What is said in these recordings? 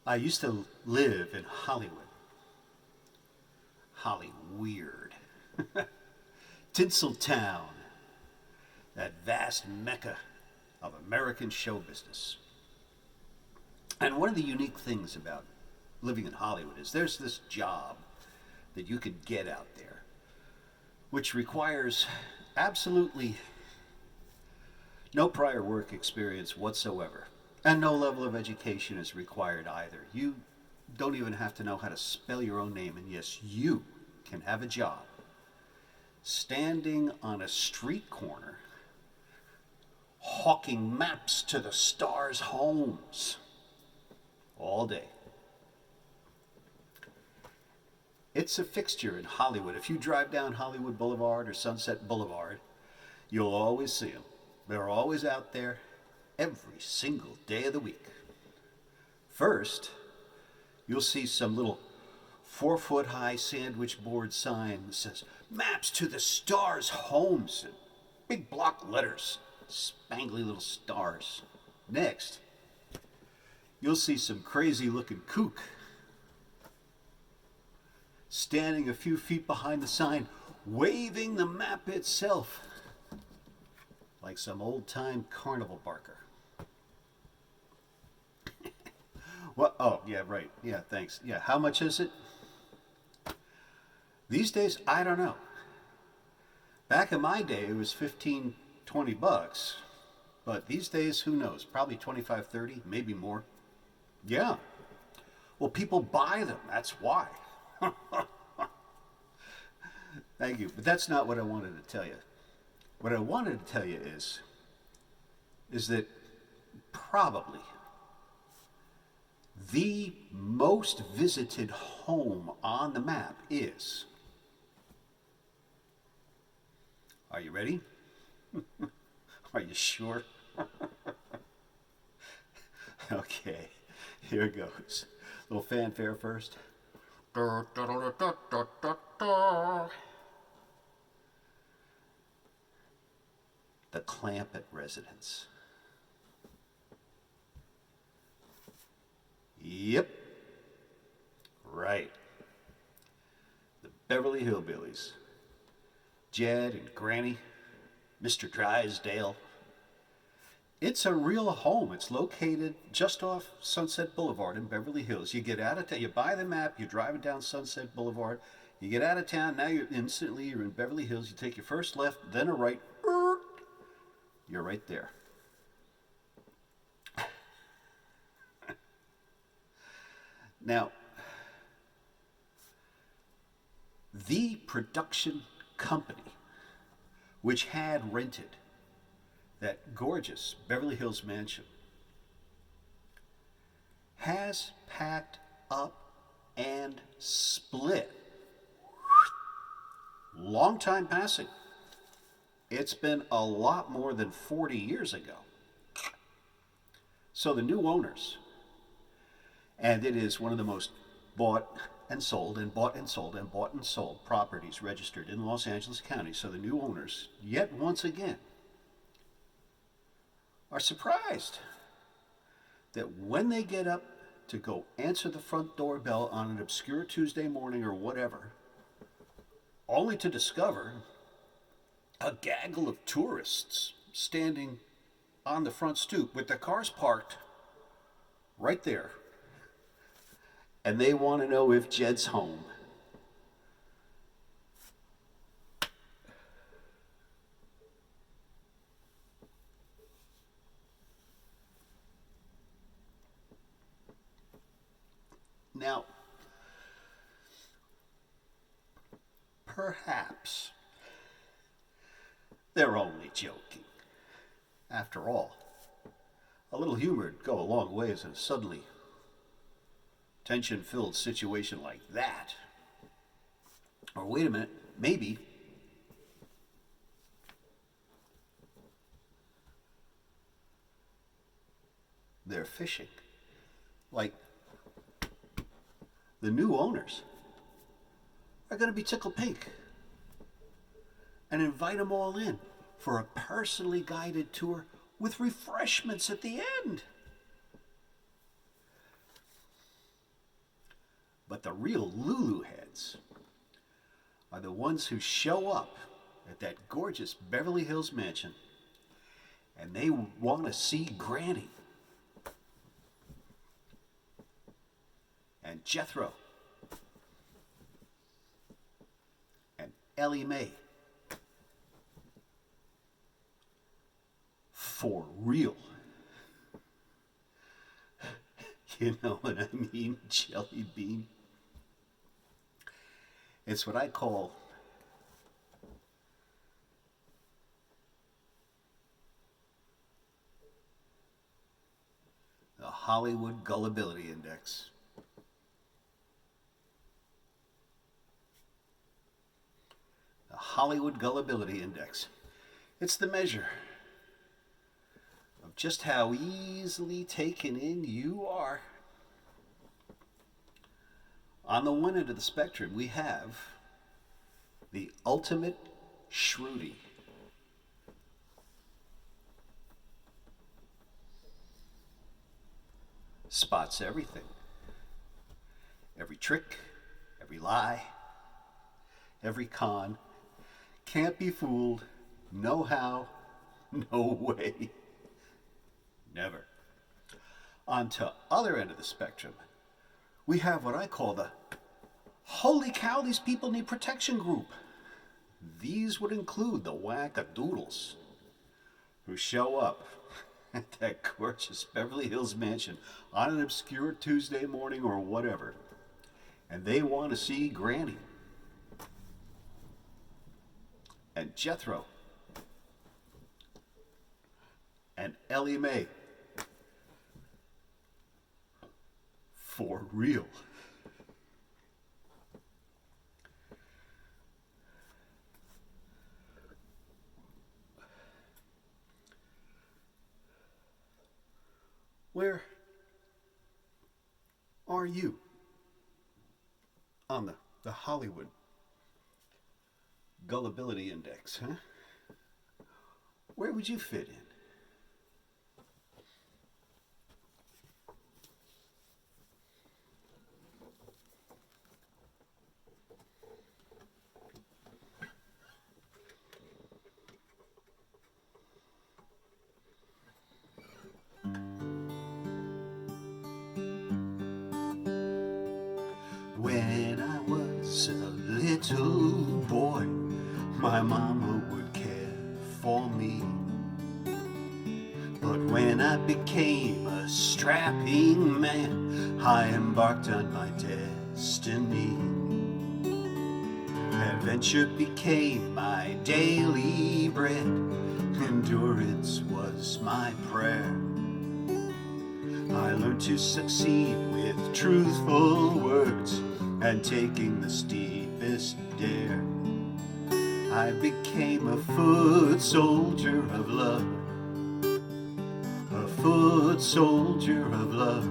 I used to live in Hollywood. Holly Weird. Tinseltown, that vast mecca of American show business. And one of the unique things about living in Hollywood is there's this job that you could get out there, which requires absolutely no prior work experience whatsoever. And no level of education is required either. You don't even have to know how to spell your own name, and yes, you can have a job standing on a street corner hawking maps to the stars' homes all day. It's a fixture in Hollywood. If you drive down Hollywood Boulevard or Sunset Boulevard, you'll always see them. They're always out there every single day of the week. First, you'll see some little 4-foot high sandwich board sign that says, "Maps to the Stars' Homes," in big block letters, spangly little stars. Next, you'll see some crazy looking kook standing a few feet behind the sign, waving the map itself like some old-time carnival barker. Well, oh, yeah, right. Yeah, thanks. Yeah, how much is it? These days, I don't know. Back in my day, it was 15, 20 bucks. But these days, who knows? Probably 25, 30, maybe more. Yeah. Well, people buy them. That's why. Thank you. But that's not what I wanted to tell you. What I wanted to tell you is that probably the most visited home on the map is, are you ready? Are you sure? Okay, here it goes. Little fanfare first. The Clampett residence. Yep. Right. The Beverly Hillbillies. Jed and Granny, Mr. Drysdale. It's a real home. It's located just off Sunset Boulevard in Beverly Hills. You get out of town, you buy the map, you're driving down Sunset Boulevard, you get out of town, now you're in Beverly Hills, you take your first left, then a right, you're right there. Now, the production company which had rented that gorgeous Beverly Hills mansion has packed up and split. Long time passing. It's been a lot more than 40 years ago. So the new owners, and it is one of the most bought and sold and bought and sold and bought and sold properties registered in Los Angeles County. So the new owners, yet once again, are surprised that when they get up to go answer the front doorbell on an obscure Tuesday morning or whatever, only to discover a gaggle of tourists standing on the front stoop with their cars parked right there. And they want to know if Jed's home. Now, perhaps they're only joking. After all, a little humor would go a long ways in a suddenly tension-filled situation like that. Or wait a minute, maybe they're fishing. Like, the new owners are going to be tickled pink and invite them all in for a personally guided tour with refreshments at the end. the real Lulu heads are the ones who show up at that gorgeous Beverly Hills mansion and they want to see Granny and Jethro and Ellie Mae for real. You know what I mean, Jelly Bean? It's what I call the Hollywood Gullibility Index. The Hollywood Gullibility Index. It's the measure of just how easily taken in you are. On the one end of the spectrum, we have the ultimate shrewdie. Spots everything. Every trick, every lie, every con. Can't be fooled. No how, no way. Never. On to other end of the spectrum, we have what I call the holy cow, these people need protection group. These would include the wackadoodles who show up at that gorgeous Beverly Hills mansion on an obscure Tuesday morning or whatever, and they want to see Granny and Jethro and Ellie Mae for real. Where are you on the Hollywood Gullibility Index, huh? Where would you fit in? When I was a little boy, my mama would care for me. But when I became a strapping man, I embarked on my destiny. Adventure became my daily bread. Endurance was my prayer. I learned to succeed with truthful words and taking the steepest dare. I became a foot soldier of love, a foot soldier of love.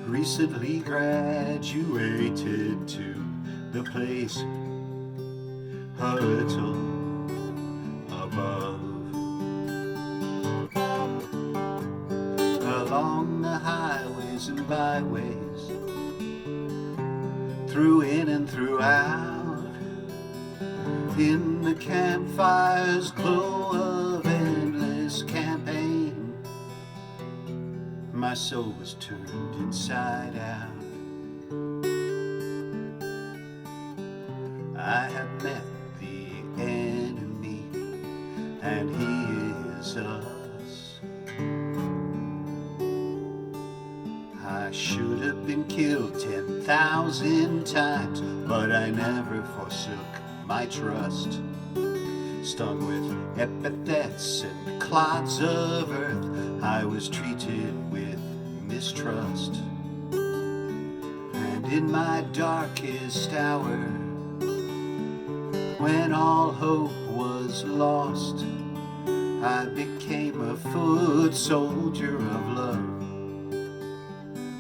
Recently graduated to the place a little above. Along the highways and byways, through in and throughout, in the campfire's glow of endless campaign, my soul was turned inside out. I have met the enemy, and he is us. I should have been killed 10,000 times, but I never forsook my trust. Stung with epithets and clods of earth, I was treated with mistrust. And in my darkest hour, when all hope was lost, I became a foot soldier of love,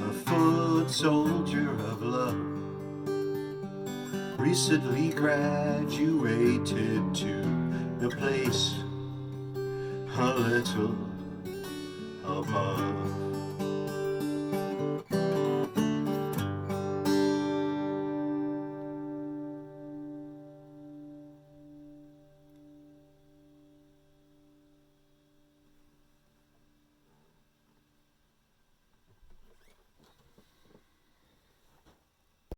a foot soldier of love. Recently graduated to the place a little above.